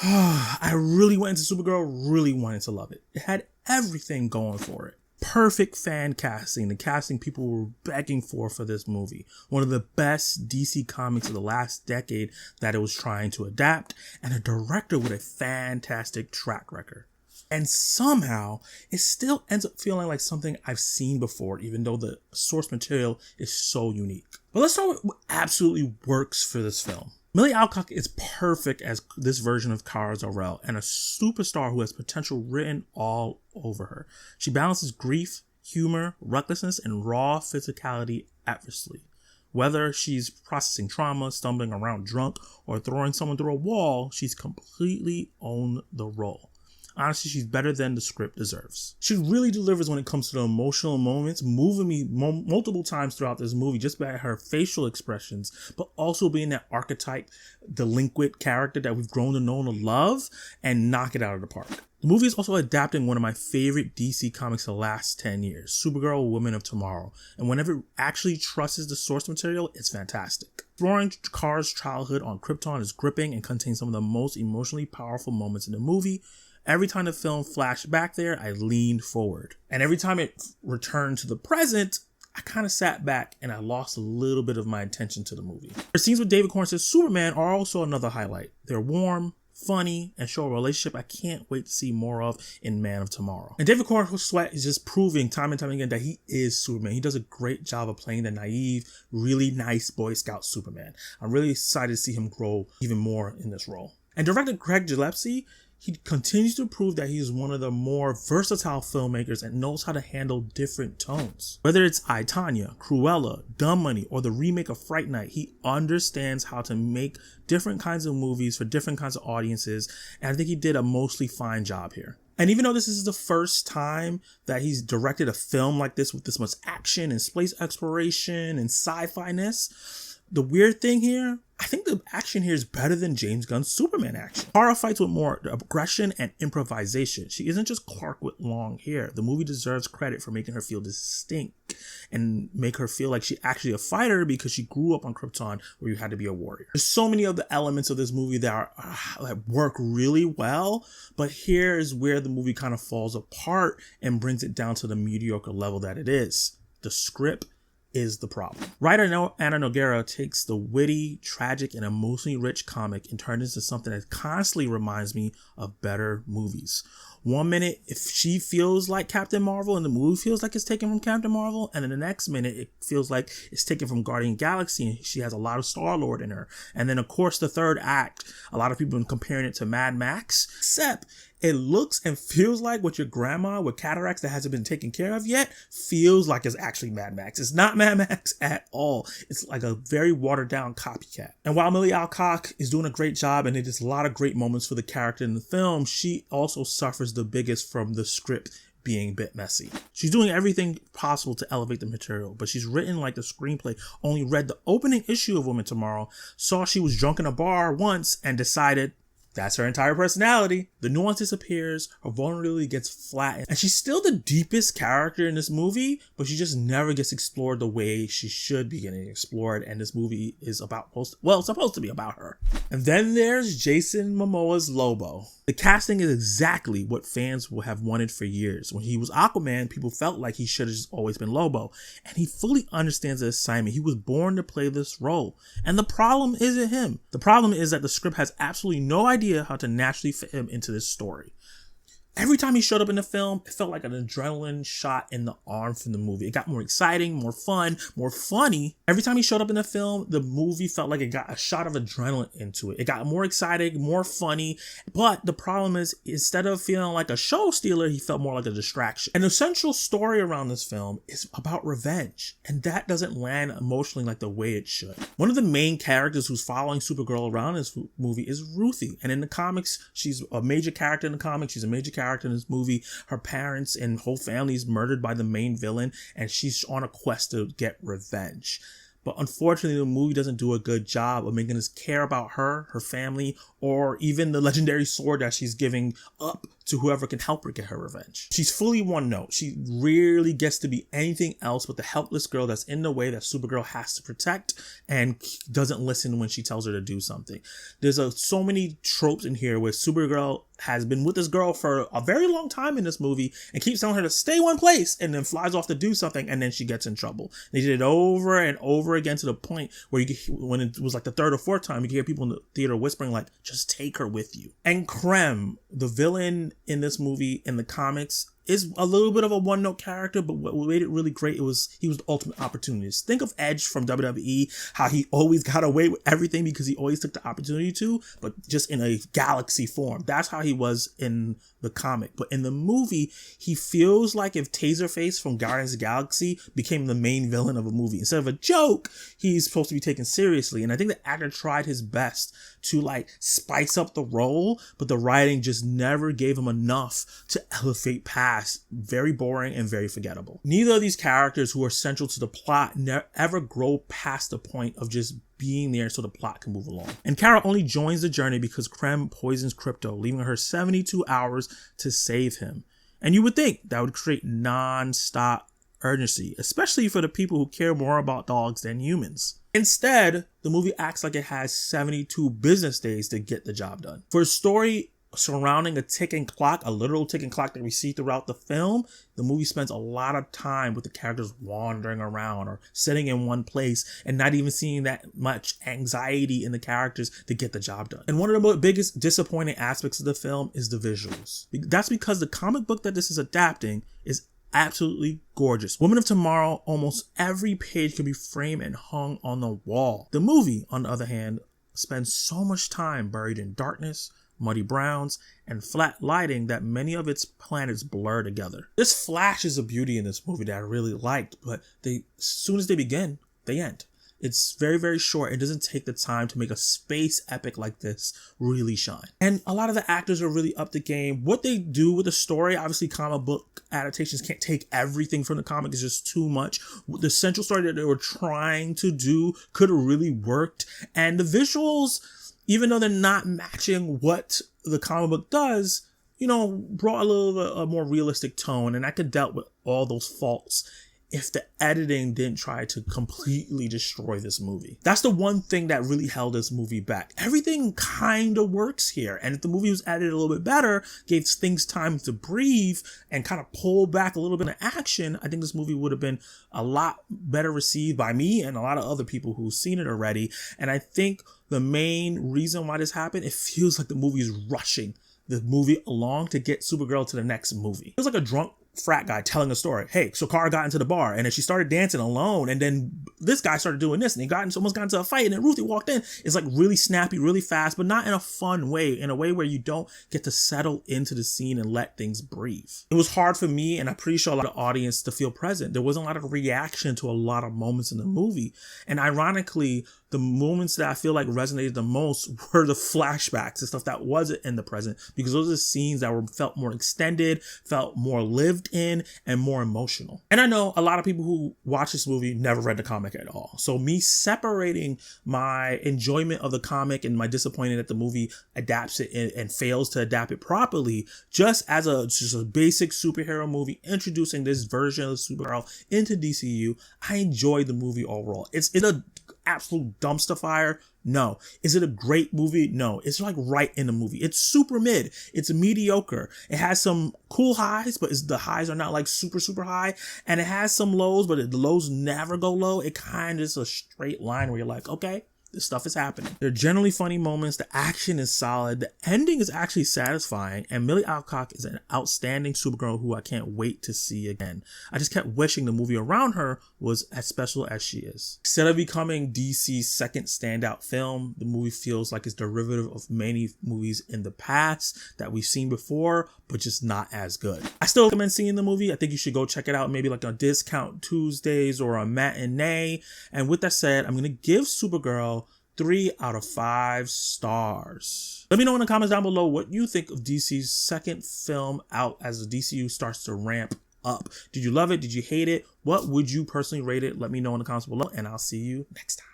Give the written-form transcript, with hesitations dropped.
I really went into Supergirl, really wanted to love it. It had everything going for it. Perfect fan casting, the casting people were begging for this movie. One of the best DC comics of the last decade that it was trying to adapt, and a director with a fantastic track record. And somehow, it still ends up feeling like something I've seen before, even though the source material is so unique. But let's start with what absolutely works for this film. Millie Alcock is perfect as this version of Kara Zor-El and a superstar who has potential written all over her. She balances grief, humor, recklessness, and raw physicality effortlessly. Whether she's processing trauma, stumbling around drunk, or throwing someone through a wall, she's completely owned the role. Honestly, she's better than the script deserves. She really delivers when it comes to the emotional moments, moving me multiple times throughout this movie just by her facial expressions, but also being that archetype, delinquent character that we've grown to know and love, and knock it out of the park. The movie is also adapting one of my favorite DC comics of the last 10 years, Supergirl, Woman of Tomorrow, and whenever it actually trusts the source material, it's fantastic. Exploring Kara's childhood on Krypton is gripping and contains some of the most emotionally powerful moments in the movie. Every time the film flashed back there, I leaned forward. And every time it returned to the present, I kind of sat back and I lost a little bit of my attention to the movie. Her scenes with David Corns's Superman are also another highlight. They're warm, funny, and show a relationship I can't wait to see more of in Man of Tomorrow. And David Corns's Sweat is just proving time and time again that he is Superman. He does a great job of playing the naive, really nice Boy Scout Superman. I'm really excited to see him grow even more in this role. And director Craig Gillespie, he continues to prove that he is one of the more versatile filmmakers and knows how to handle different tones. Whether it's I, Tonya, Cruella, Dumb Money, or the remake of Fright Night, he understands how to make different kinds of movies for different kinds of audiences, and I think he did a mostly fine job here. And even though this is the first time that he's directed a film like this with this much action and space exploration and sci-fi-ness, the weird thing here, I think the action here is better than James Gunn's Superman action. Kara fights with more aggression and improvisation. She isn't just Clark with long hair. The movie deserves credit for making her feel distinct and make her feel like she's actually a fighter because she grew up on Krypton where you had to be a warrior. There's so many of the elements of this movie that work really well, but here is where the movie kind of falls apart and brings it down to the mediocre level that it is. The script is the problem. Writer Anna Noguera takes the witty, tragic, and emotionally rich comic and turns it into something that constantly reminds me of better movies. One minute, if she feels like Captain Marvel and the movie feels like it's taken from Captain Marvel, and then the next minute it feels like it's taken from Guardian Galaxy and she has a lot of Star-Lord in her. And then of course the third act, a lot of people have been comparing it to Mad Max, except it looks and feels like what your grandma with cataracts that hasn't been taken care of yet feels like it's actually Mad Max. It's not Mad Max at all. It's like a very watered down copycat. And while Millie Alcock is doing a great job and there's a lot of great moments for the character in the film, she also suffers the biggest from the script being a bit messy. She's doing everything possible to elevate the material, but she's written like the screenplay only read the opening issue of Woman Tomorrow, saw she was drunk in a bar once, and decided that's her entire personality. The nuance disappears, her vulnerability gets flattened, and she's still the deepest character in this movie, but she just never gets explored the way she should be getting explored, and this movie is it's supposed to be about her. And then there's Jason Momoa's Lobo. The casting is exactly what fans will have wanted for years. When he was Aquaman, people felt like he should have just always been Lobo, and he fully understands the assignment. He was born to play this role, and the problem isn't him. The problem is that the script has absolutely no idea how to naturally fit him into this story. Every time he showed up in the film, it felt like an adrenaline shot in the arm from the movie. It got more exciting, more fun, more funny. Every time he showed up in the film, the movie felt like it got a shot of adrenaline into it. It got more exciting, more funny. But the problem is, instead of feeling like a show stealer, he felt more like a distraction. And the central story around this film is about revenge. And that doesn't land emotionally like the way it should. One of the main characters who's following Supergirl around this movie is Ruthie. And in the comics, she's a major character in the comics. She's a major character in this movie. Her parents and whole family is murdered by the main villain, and she's on a quest to get revenge. But unfortunately, the movie doesn't do a good job of making us care about her, her family, or even the legendary sword that she's giving up to whoever can help her get her revenge. She's fully one note. She rarely gets to be anything else but the helpless girl that's in the way that Supergirl has to protect and doesn't listen when she tells her to do something. There's so many tropes in here where Supergirl has been with this girl for a very long time in this movie and keeps telling her to stay one place and then flies off to do something and then she gets in trouble. They did it over and over again to the point where when it was like the third or fourth time, you could hear people in the theater whispering like, just take her with you. And Krem, the villain in this movie in the comics, is a little bit of a one-note character, but what made it really great, he was the ultimate opportunist. Think of Edge from WWE, how he always got away with everything because he always took the opportunity to, but just in a galaxy form. That's how he was in the comic. But in the movie, he feels like if Taserface from Guardians of the Galaxy became the main villain of a movie. Instead of a joke, he's supposed to be taken seriously. And I think the actor tried his best to like spice up the role, but the writing just never gave him enough to elevate past very boring and very forgettable. Neither of these characters who are central to the plot ever grow past the point of just being there so the plot can move along. And Kara only joins the journey because Krem poisons Crypto, leaving her 72 hours to save him. And you would think that would create non-stop urgency, especially for the people who care more about dogs than humans. Instead, the movie acts like it has 72 business days to get the job done. For a story surrounding a ticking clock, a literal ticking clock that we see throughout the film, the movie spends a lot of time with the characters wandering around or sitting in one place and not even seeing that much anxiety in the characters to get the job done. And one of the biggest disappointing aspects of the film is the visuals. That's because the comic book that this is adapting is absolutely gorgeous. Women of Tomorrow, almost every page can be framed and hung on the wall. The movie, on the other hand, spends so much time buried in darkness, muddy browns, and flat lighting that many of its planets blur together. There's flashes of beauty in this movie that I really liked, but as soon as they begin, they end. It's very, very short. It doesn't take the time to make a space epic like this really shine. And a lot of the actors are really up the game. What they do with the story, obviously comic book adaptations can't take everything from the comic. It's just too much. The central story that they were trying to do could have really worked. And the visuals, even though they're not matching what the comic book does, brought a little bit a more realistic tone. And I could dealt with all those faults if the editing didn't try to completely destroy this movie. That's the one thing that really held this movie back. Everything kind of works here. And if the movie was edited a little bit better, gave things time to breathe and kind of pull back a little bit of action, I think this movie would have been a lot better received by me and a lot of other people who've seen it already. And I think the main reason why this happened, it feels like the movie is rushing the movie along to get Supergirl to the next movie. It feels like a drunk frat guy telling a story. Hey, so Kara got into the bar and then she started dancing alone and then this guy started doing this and he almost got into a fight and then Ruthie walked in. It's like really snappy, really fast, but not in a fun way, in a way where you don't get to settle into the scene and let things breathe. It was hard for me, and I'm pretty sure a lot of the audience, to feel present. There wasn't a lot of reaction to a lot of moments in the movie. And ironically, the moments that I feel like resonated the most were the flashbacks and stuff that wasn't in the present, because those are the scenes that felt more extended, felt more lived in, and more emotional. And I know a lot of people who watch this movie never read the comic at all. So me separating my enjoyment of the comic and my disappointment that the movie adapts it and fails to adapt it properly, just as just a basic superhero movie introducing this version of Supergirl into DCU, I enjoyed the movie overall. It's a absolute dumpster fire? No. Is it a great movie? No. It's like right in the movie. It's super mid. It's mediocre. It has some cool highs, but the highs are not like super, super high. And it has some lows, but the lows never go low. It kind of is a straight line where you're like, okay, this stuff is happening. There are generally funny moments. The action is solid. The ending is actually satisfying. And Millie Alcock is an outstanding Supergirl who I can't wait to see again. I just kept wishing the movie around her was as special as she is. Instead of becoming DC's second standout film, the movie feels like it's derivative of many movies in the past that we've seen before, but just not as good. I still recommend seeing the movie. I think you should go check it out, maybe like on Discount Tuesdays or a matinee. And with that said, I'm going to give Supergirl 3 out of 5 stars. Let me know in the comments down below what you think of DC's second film out as the DCU starts to ramp up. Did you love it? Did you hate it? What would you personally rate it? Let me know in the comments below, and I'll see you next time.